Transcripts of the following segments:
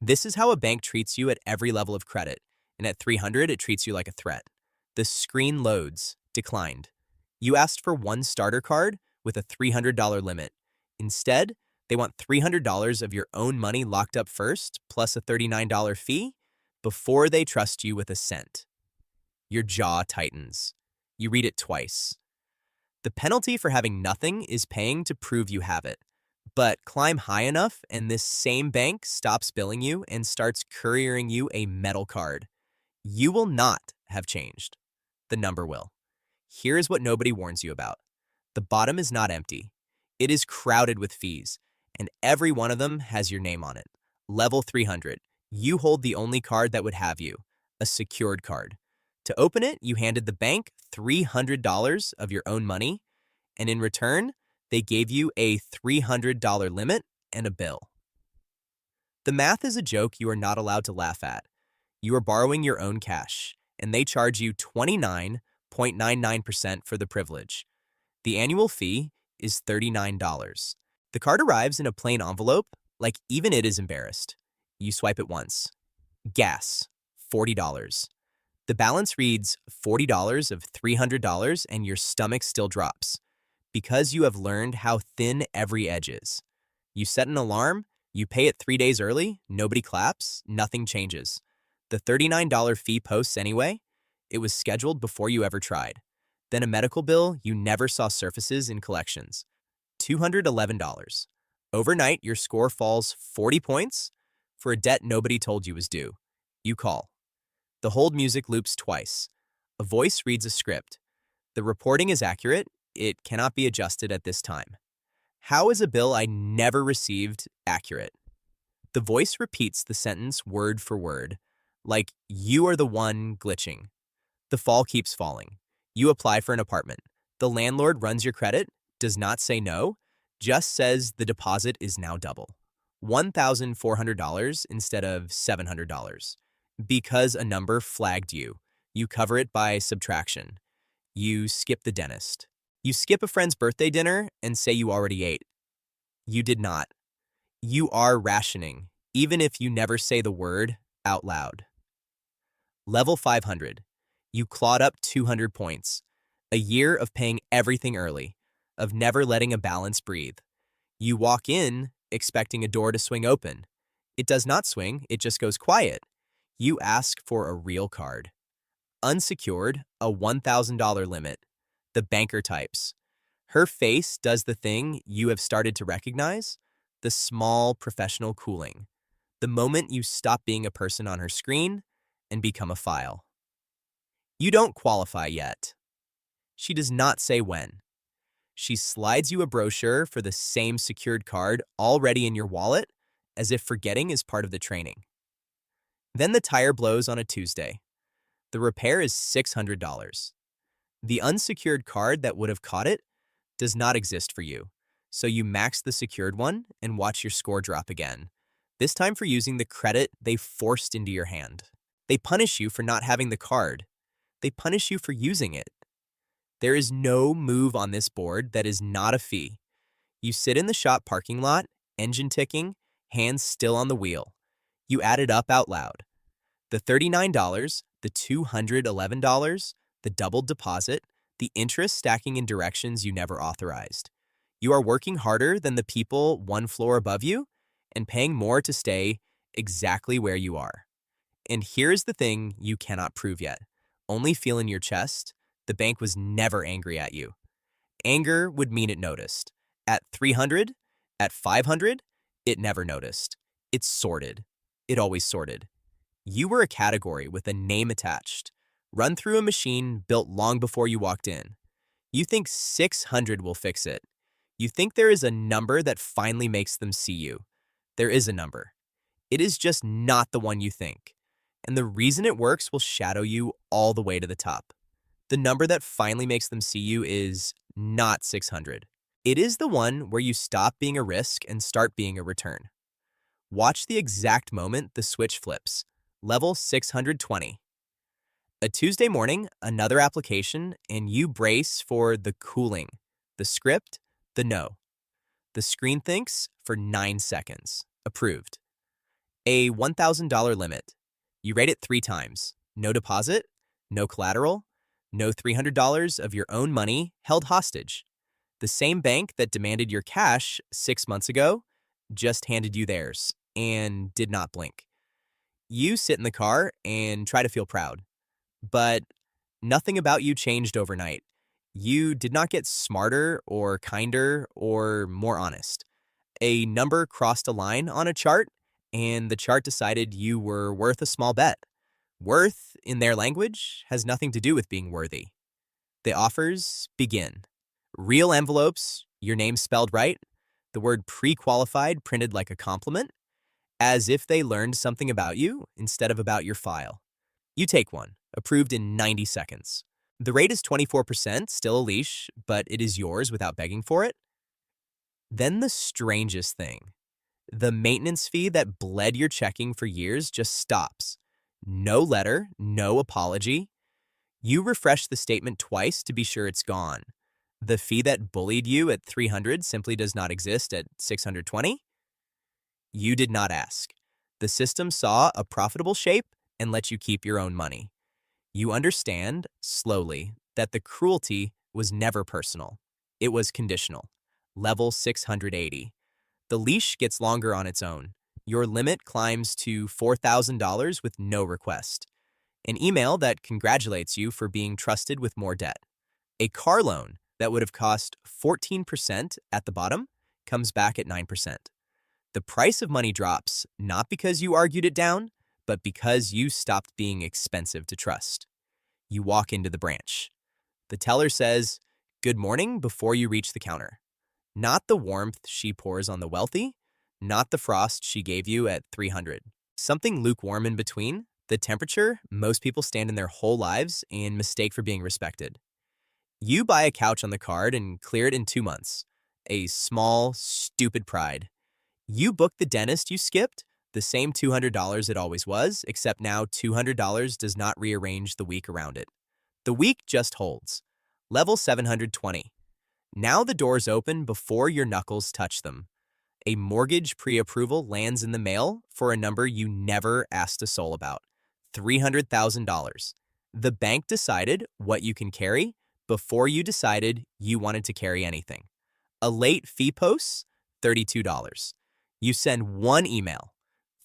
This is how a bank treats you at every level of credit, and at 300, it treats you like a threat. The screen loads, declined. You asked for one starter card with a $300 limit. Instead, they want $300 of your own money locked up first, plus a $39 fee, before they trust you with a cent. Your jaw tightens. You read it twice. The penalty for having nothing is paying to prove you have it. But climb high enough, and this same bank stops billing you and starts couriering you a metal card. You will not have changed. The number will. Here is what nobody warns you about. The bottom is not empty. It is crowded with fees, and every one of them has your name on it. Level 300. You hold the only card that would have you, a secured card. To open it, you handed the bank $300 of your own money, and in return, they gave you a $300 limit and a bill. The math is a joke you are not allowed to laugh at. You are borrowing your own cash, and they charge you 29.99% for the privilege. The annual fee is $39. The card arrives in a plain envelope, like even it is embarrassed. You swipe it once. Gas, $40. The balance reads $40 of $300, and your stomach still drops, because you have learned how thin every edge is. You set an alarm, you pay it 3 days early, nobody claps, nothing changes. The $39 fee posts anyway. It was scheduled before you ever tried. Then a medical bill you never saw surfaces in collections. $211. Overnight, your score falls 40 points for a debt nobody told you was due. You call. The hold music loops twice. A voice reads a script. The reporting is accurate. It cannot be adjusted at this time. How is a bill I never received accurate? The voice repeats the sentence word for word, like you are the one glitching. The fall keeps falling. You apply for an apartment. The landlord runs your credit, does not say no, just says the deposit is now double. $1,400 instead of $700. Because a number flagged you. You cover it by subtraction. You skip the dentist. You skip a friend's birthday dinner and say you already ate. You did not. You are rationing, even if you never say the word out loud. Level 500. You clawed up 200 points. A year of paying everything early, of never letting a balance breathe. You walk in expecting a door to swing open. It does not swing, it just goes quiet. You ask for a real card. Unsecured, a $1,000 limit. The banker types. Her face does the thing you have started to recognize, the small professional cooling. The moment you stop being a person on her screen and become a file. You don't qualify yet. She does not say when. She slides you a brochure for the same secured card already in your wallet, as if forgetting is part of the training. Then the tire blows on a Tuesday. The repair is $600. The unsecured card that would have caught it does not exist for you, so you max the secured one and watch your score drop again, this time for using the credit they forced into your hand. They punish you for not having the card. They punish you for using it. There is no move on this board that is not a fee. You sit in the shop parking lot, engine ticking, hands still on the wheel. You add it up out loud. The $39, the $211, the doubled deposit, the interest stacking in directions you never authorized. You are working harder than the people one floor above you and paying more to stay exactly where you are. And here's the thing you cannot prove yet. Only feel in your chest, the bank was never angry at you. Anger would mean it noticed. At 300, at 500, it never noticed. It sorted. It always sorted. You were a category with a name attached, run through a machine built long before you walked in. You think 600 will fix it. You think there is a number that finally makes them see you. There is a number. It is just not the one you think. And the reason it works will shadow you all the way to the top. The number that finally makes them see you is not 600. It is the one where you stop being a risk and start being a return. Watch the exact moment the switch flips. Level 620. A Tuesday morning, another application, and you brace for the cooling, the script, the no. The screen thinks for 9 seconds. Approved. A $1,000 limit. You rate it 3 times. No deposit, no collateral, no $300 of your own money held hostage. The same bank that demanded your cash 6 months ago just handed you theirs and did not blink. You sit in the car and try to feel proud, but nothing about you changed overnight. You did not get smarter or kinder or more honest. A number crossed a line on a chart, and the chart decided you were worth a small bet. Worth, in their language, has nothing to do with being worthy. The offers begin. Real envelopes, your name spelled right, the word pre-qualified printed like a compliment, as if they learned something about you instead of about your file. You take one, approved in 90 seconds. The rate is 24%, still a leash, but it is yours without begging for it. Then the strangest thing. The maintenance fee that bled your checking for years just stops. No letter, no apology. You refresh the statement twice to be sure it's gone. The fee that bullied you at 300 simply does not exist at 620. You did not ask. The system saw a profitable shape and let you keep your own money. You understand, slowly, that the cruelty was never personal. It was conditional. Level 680. The leash gets longer on its own. Your limit climbs to $4,000 with no request. An email that congratulates you for being trusted with more debt. A car loan that would have cost 14% at the bottom comes back at 9%. The price of money drops not because you argued it down, but because you stopped being expensive to trust. You walk into the branch. The teller says, "Good morning," before you reach the counter. Not the warmth she pours on the wealthy, not the frost she gave you at 300. Something lukewarm in between, the temperature most people stand in their whole lives and mistake for being respected. You buy a couch on the card and clear it in 2 months. A small, stupid pride. You book the dentist you skipped, the same $200 it always was, except now $200 does not rearrange the week around it. The week just holds. Level 720. Now the doors open before your knuckles touch them. A mortgage pre-approval lands in the mail for a number you never asked a soul about. $300,000. The bank decided what you can carry before you decided you wanted to carry anything. A late fee post, $32. You send one email.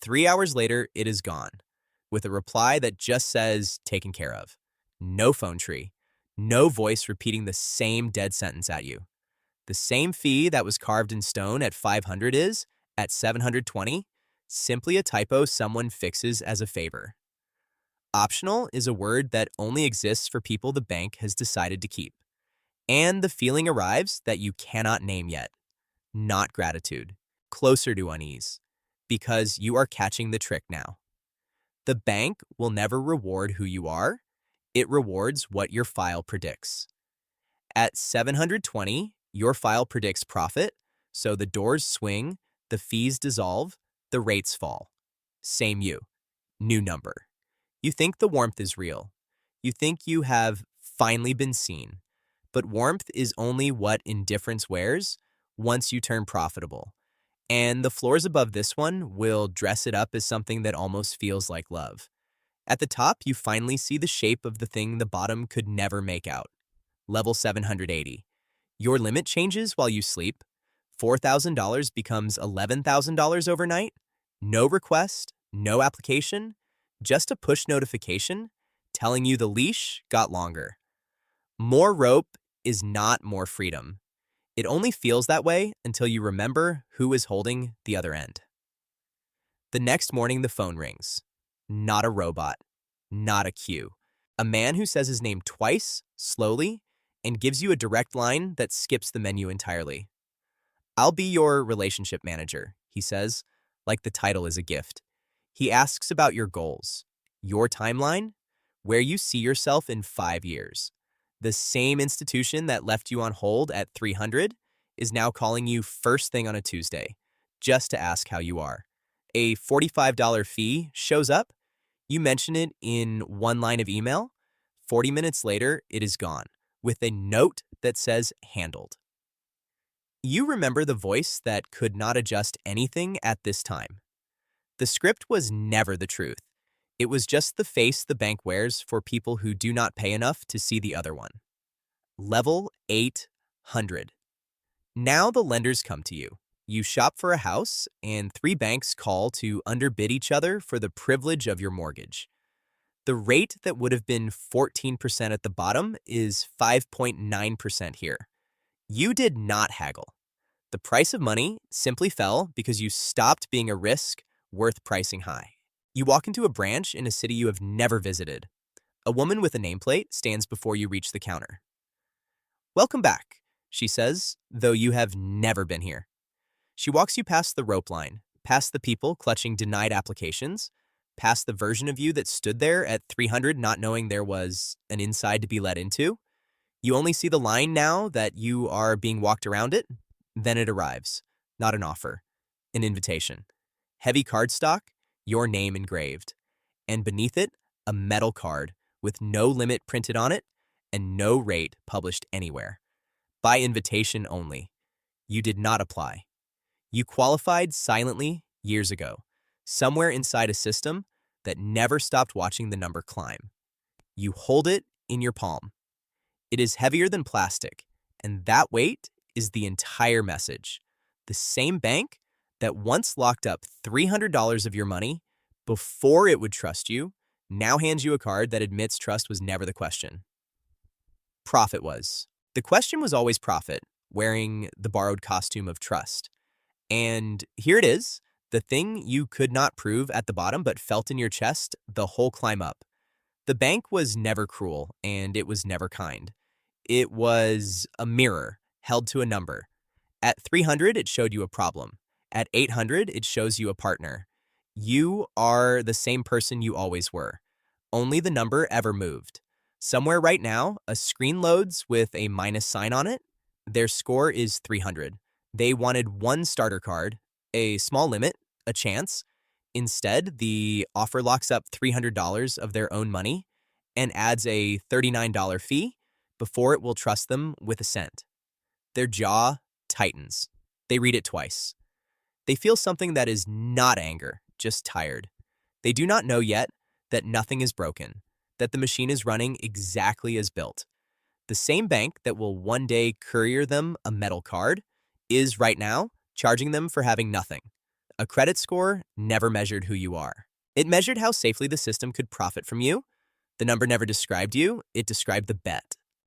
3 hours later, it is gone, with a reply that just says, "taken care of." No phone tree. No voice repeating the same dead sentence at you. The same fee that was carved in stone at 500 is, at 720, simply a typo someone fixes as a favor. Optional is a word that only exists for people the bank has decided to keep. And the feeling arrives that you cannot name yet. Not gratitude. Closer to unease. Because you are catching the trick now. The bank will never reward who you are. It rewards what your file predicts. At 720, your file predicts profit, so the doors swing, the fees dissolve, the rates fall. Same you. New number. You think the warmth is real. You think you have finally been seen. But warmth is only what indifference wears once you turn profitable. And the floors above this one will dress it up as something that almost feels like love. At the top, you finally see the shape of the thing the bottom could never make out. Level 780. Your limit changes while you sleep. $4,000 becomes $11,000 overnight. No request, no application, just a push notification telling you the leash got longer. More rope is not more freedom. It only feels that way until you remember who is holding the other end. The next morning, the phone rings. Not a robot. Not a cue. A man who says his name twice, slowly, and gives you a direct line that skips the menu entirely. "I'll be your relationship manager," he says, like the title is a gift. He asks about your goals, your timeline, where you see yourself in 5 years. The same institution that left you on hold at 300 is now calling you first thing on a Tuesday, just to ask how you are. A $45 fee shows up. You mention it in one line of email. 40 minutes later, it is gone, with a note that says handled. You remember the voice that could not adjust anything at this time. The script was never the truth. It was just the face the bank wears for people who do not pay enough to see the other one. Level 800. Now the lenders come to you. You shop for a house, and three banks call to underbid each other for the privilege of your mortgage. The rate that would have been 14% at the bottom is 5.9% here. You did not haggle. The price of money simply fell because you stopped being a risk worth pricing high. You walk into a branch in a city you have never visited. A woman with a nameplate stands before you reach the counter. "Welcome back," she says, though you have never been here. She walks you past the rope line, past the people clutching denied applications, past the version of you that stood there at 300 not knowing there was an inside to be let into. You only see the line now that you are being walked around it. Then it arrives. Not an offer, an invitation. Heavy cardstock, your name engraved. And beneath it, a metal card with no limit printed on it and no rate published anywhere. By invitation only. You did not apply. You qualified silently years ago, somewhere inside a system that never stopped watching the number climb. You hold it in your palm. It is heavier than plastic, and that weight is the entire message. The same bank that once locked up $300 of your money before it would trust you now hands you a card that admits trust was never the question. Profit was. The question was always profit, wearing the borrowed costume of trust. And here it is, the thing you could not prove at the bottom but felt in your chest the whole climb up. The bank was never cruel, and it was never kind. It was a mirror held to a number. At 300, it showed you a problem. At 800, it shows you a partner. You are the same person you always were. Only the number ever moved. Somewhere right now, a screen loads with a minus sign on it. Their score is 300. They wanted one starter card, a small limit, a chance. Instead, the offer locks up $300 of their own money and adds a $39 fee before it will trust them with a cent. Their jaw tightens. They read it twice. They feel something that is not anger, just tired. They do not know yet that nothing is broken, that the machine is running exactly as built. The same bank that will one day courier them a metal card is right now charging them for having nothing. A credit score never measured who you are. It measured how safely the system could profit from you. The number never described you, it described the bet.